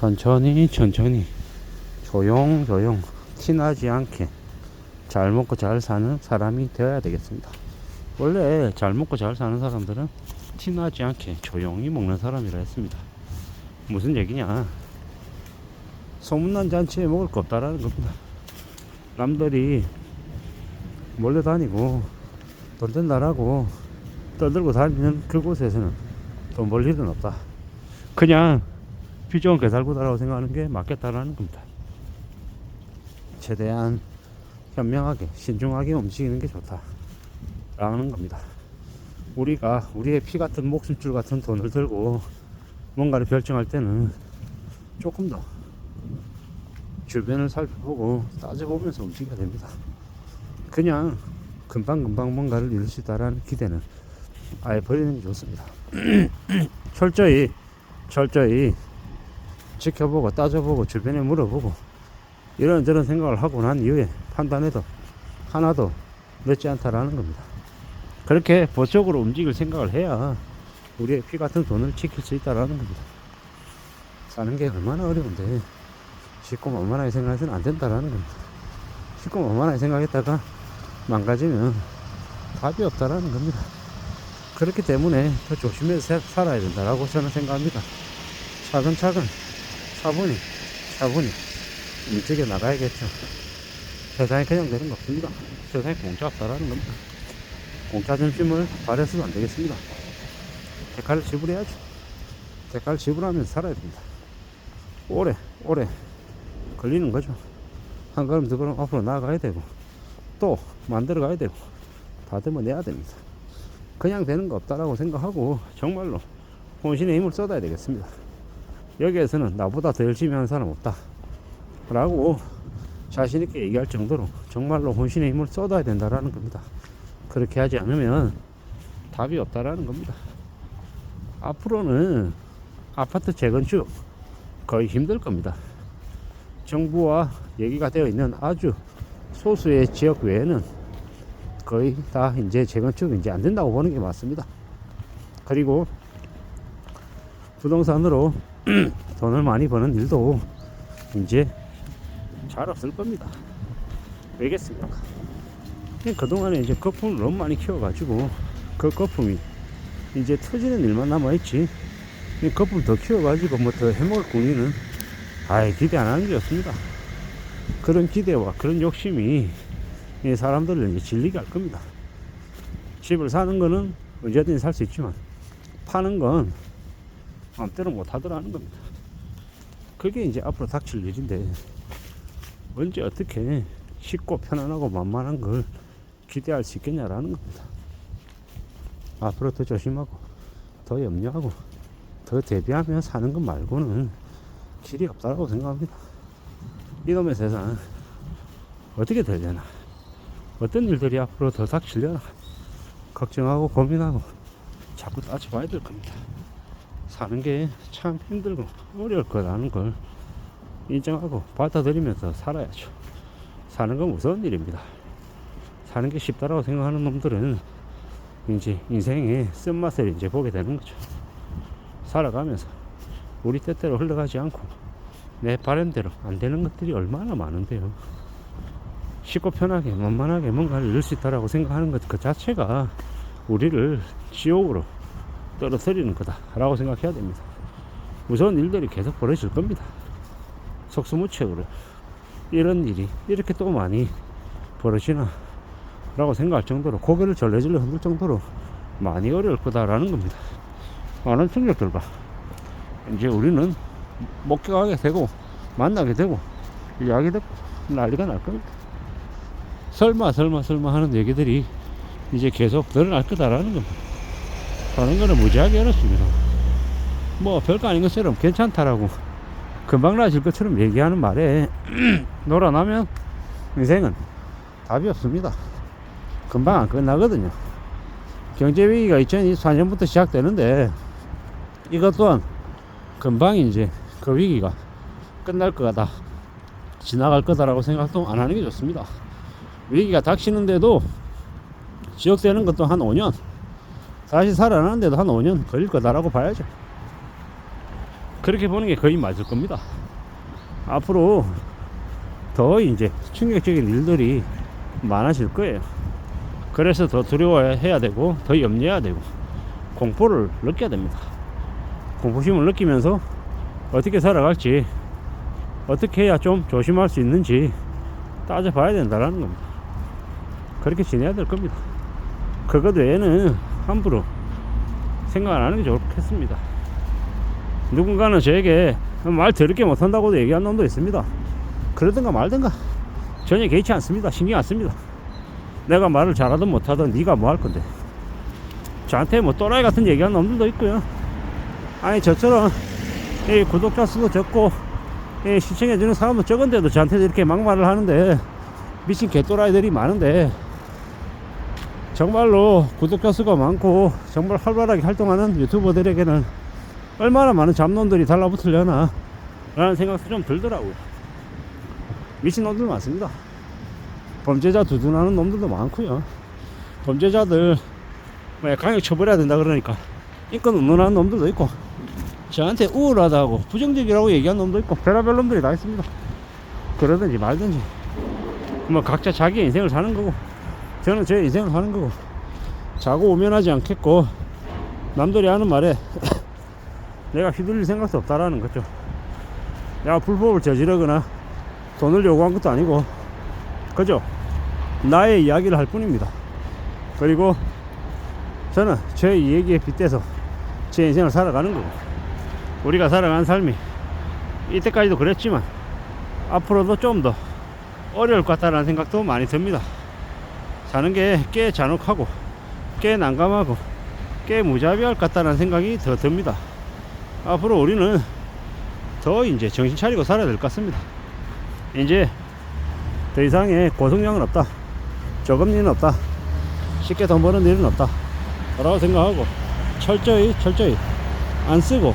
천천히 천천히 조용조용 티나지 않게 잘 먹고 잘 사는 사람이 되어야 되겠습니다. 원래 잘 먹고 잘 사는 사람들은 티나지 않게 조용히 먹는 사람이라 했습니다. 무슨 얘기냐, 소문난 잔치에 먹을 거 없다라는 겁니다. 남들이 몰래 다니고 돈 된다라고 떠들고 다니는 그곳에서는 돈 벌 일은 없다. 그냥 피 좋은 개살구다라고 생각하는 게 맞겠다라는 겁니다. 최대한 현명하게 신중하게 움직이는 게 좋다라는 겁니다. 우리가 우리의 피 같은 목숨줄 같은 돈을 들고 뭔가를 결정할 때는 조금 더 주변을 살펴보고 따져보면서 움직여야 됩니다. 그냥 금방금방 뭔가를 이룰 수 있다라는 기대는 아예 버리는 게 좋습니다. 철저히 지켜보고 따져보고 주변에 물어보고 이런저런 생각을 하고 난 이후에 판단해도 하나도 늦지 않다라는 겁니다. 그렇게 보적으로 움직일 생각을 해야 우리의 피 같은 돈을 지킬 수 있다라는 겁니다. 사는 게 얼마나 어려운데 쉽고 만만하게 생각해서는 안 된다라는 겁니다. 쉽고 만만하게 생각했다가 망가지면 답이 없다라는 겁니다. 그렇기 때문에 더 조심해서 살아야 된다라고 저는 생각합니다. 차근차근 차분히 움직여 나가야겠죠. 세상이 그냥 되는 거 없습니다. 세상에 공짜 없다라는 겁니다. 공짜 점심을 발해서도 안 되겠습니다. 대가를 지불해야죠. 대가를 지불하면서 살아야 됩니다. 오래 걸리는 거죠. 한 걸음 두 걸음 앞으로 나아가야 되고 또 만들어 가야 되고 다듬어내야 됩니다. 그냥 되는 거 없다라고 생각하고 정말로 혼신의 힘을 쏟아야 되겠습니다. 여기에서는 나보다 더 열심히 하는 사람 없다 라고 자신있게 얘기할 정도로 정말로 혼신의 힘을 쏟아야 된다라는 겁니다. 그렇게 하지 않으면 답이 없다라는 겁니다. 앞으로는 아파트 재건축 거의 힘들 겁니다. 정부와 얘기가 되어 있는 아주 소수의 지역 외에는 거의 다 이제 재건축이 이제 안 된다고 보는 게 맞습니다. 그리고 부동산으로 돈을 많이 버는 일도 이제 잘 없을 겁니다. 왜겠습니까? 그동안에 이제 거품을 너무 많이 키워가지고 그 거품이 이제 터지는 일만 남아있지, 이 거품 더 키워가지고 뭐 더 해먹을 꾸니는 아예 기대 안 하는 게 없습니다. 그런 기대와 그런 욕심이 이 사람들을 이제 질리게 할 겁니다. 집을 사는 거는 언제든지 살 수 있지만 파는 건 마음대로 못 하더라는 겁니다. 그게 이제 앞으로 닥칠 일인데 언제 어떻게 쉽고 편안하고 만만한 걸 기대할 수 있겠냐라는 겁니다. 앞으로 더 조심하고 더 염려하고 더 대비하며 사는 것 말고는 길이 없다고 생각합니다. 이놈의 세상 어떻게 되려나, 어떤 일들이 앞으로 더 닥치려나 걱정하고 고민하고 자꾸 따져봐야 될 겁니다. 사는 게 참 힘들고 어려울 거라는 걸 인정하고 받아들이면서 살아야죠. 사는 건 무서운 일입니다. 사는 게 쉽다라고 생각하는 놈들은 이제 인생의 쓴맛을 이제 보게 되는 거죠. 살아가면서 우리 뜻대로 흘러가지 않고 내 바람대로 안 되는 것들이 얼마나 많은데요. 쉽고 편하게 만만하게 뭔가를 이룰 수 있다라고 생각하는 것 그 자체가 우리를 지옥으로 떨어뜨리는 거다라고 생각해야 됩니다. 무서운 일들이 계속 벌어질 겁니다. 속수무책으로 이런 일이 이렇게 또 많이 벌어지나 라고 생각할 정도로 고개를 절레절레 흔들 정도로 많이 어려울 거다라는 겁니다. 많은 충격들과 이제 우리는 목격하게 되고 만나게 되고 이야기 듣고 난리가 날 겁니다. 설마 하는 얘기들이 이제 계속 늘어날 거다라는 겁니다. 하는 거는 무지하게 어렵습니다. 뭐 별거 아닌 것처럼 괜찮다라고 금방 나아질 것처럼 얘기하는 말에 놀아나면 인생은 답이 없습니다. 금방 안 끝나거든요. 경제위기가 2024년부터 시작되는데 이것 또한 금방 이제 그 위기가 끝날 거다, 지나갈 거다라고 생각도 안 하는 게 좋습니다. 위기가 닥치는데도 지속되는 것도 한 5년, 다시 살아나는데도 한 5년 걸릴 거다라고 봐야죠. 그렇게 보는 게 거의 맞을 겁니다. 앞으로 더 이제 충격적인 일들이 많아질 거예요. 그래서 더 두려워해야 되고 더 염려해야 되고 공포를 느껴야 됩니다. 공포심을 느끼면서 어떻게 살아갈지, 어떻게 해야 좀 조심할 수 있는지 따져봐야 된다는 겁니다. 그렇게 지내야 될 겁니다. 그것 외에는 함부로 생각 안 하는 게 좋겠습니다. 누군가는 저에게 말 더럽게 못한다고도 얘기한 놈도 있습니다. 그러든가 말든가 전혀 개의치 않습니다. 신경 안 씁니다. 내가 말을 잘하든 못하든 네가 뭐 할 건데. 저한테 뭐 또라이 같은 얘기하는 놈들도 있고요. 아니 저처럼 이 구독자 수도 적고 이 시청해주는 사람도 적은데도 저한테 이렇게 막말을 하는데 미친 개또라이들이 많은데, 정말로 구독자 수가 많고 정말 활발하게 활동하는 유튜버들에게는 얼마나 많은 잡놈들이 달라붙으려나 라는 생각도 좀 들더라고요. 미친놈들 많습니다. 범죄자 두둔하는 놈들도 많고요. 범죄자들 뭐 강력 처벌해야 된다 그러니까 인권 운운하는 놈들도 있고, 저한테 우울하다고 부정적이라고 얘기한 놈도 있고, 별의별 놈들이 다 있습니다. 그러든지 말든지 뭐 각자 자기 인생을 사는 거고, 저는 제 인생을 사는 거고, 자고 오면하지 않겠고 남들이 하는 말에 내가 휘둘릴 생각도 없다라는 거죠. 내가 불법을 저지르거나 돈을 요구한 것도 아니고 그죠? 나의 이야기를 할 뿐입니다. 그리고 저는 제 이야기에 빗대서 제 인생을 살아가는 거고, 우리가 살아가는 삶이 이때까지도 그랬지만 앞으로도 좀 더 어려울 것 같다는 생각도 많이 듭니다. 사는 게 꽤 잔혹하고 꽤 난감하고 꽤 무자비할 것 같다는 생각이 더 듭니다. 앞으로 우리는 더 이제 정신 차리고 살아야 될 것 같습니다. 이제 더 이상의 고성량은 없다, 조금 일은 없다, 쉽게 돈 버는 일은 없다 라고 생각하고 철저히 안 쓰고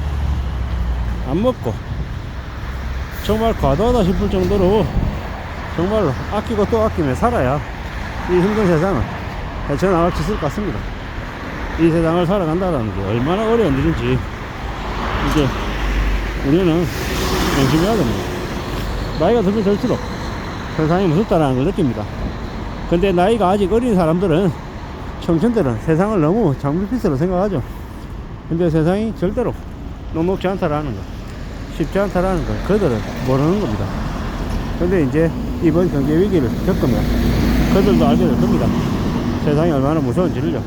안 먹고 정말 과도하다 싶을 정도로 정말로 아끼고 또 아끼며 살아야 이 힘든 세상을 헤쳐나갈 수 있을 것 같습니다. 이 세상을 살아간다는 게 얼마나 어려운 일인지 이제 우리는 명심해야 됩니다. 나이가 들면 들수록 세상이 무섭다는 걸 느낍니다. 근데 나이가 아직 어린 사람들은, 청춘들은 세상을 너무 장밋빛으로 생각하죠. 근데 세상이 절대로 녹록지 않다라는 거, 쉽지 않다라는 걸 그들은 모르는 겁니다. 근데 이제 이번 경제 위기를 겪으면 그들도 알게 될 겁니다. 세상이 얼마나 무서운지를요.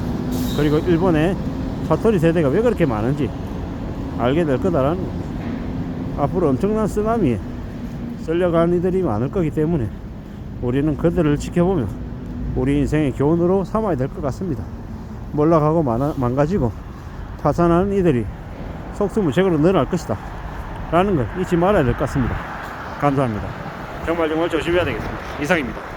그리고 일본의 사토리 세대가 왜 그렇게 많은지 알게 될 거다라는 겁니다. 앞으로 엄청난 쓰나미에 쓸려간 이들이 많을 거기 때문에 우리는 그들을 지켜보며 우리 인생의 교훈으로 삼아야 될 것 같습니다. 몰락하고 망가지고 파산하는 이들이 속수무책으로 늘어날 것이다 라는 걸 잊지 말아야 될 것 같습니다. 감사합니다. 정말 조심해야 되겠습니다. 이상입니다.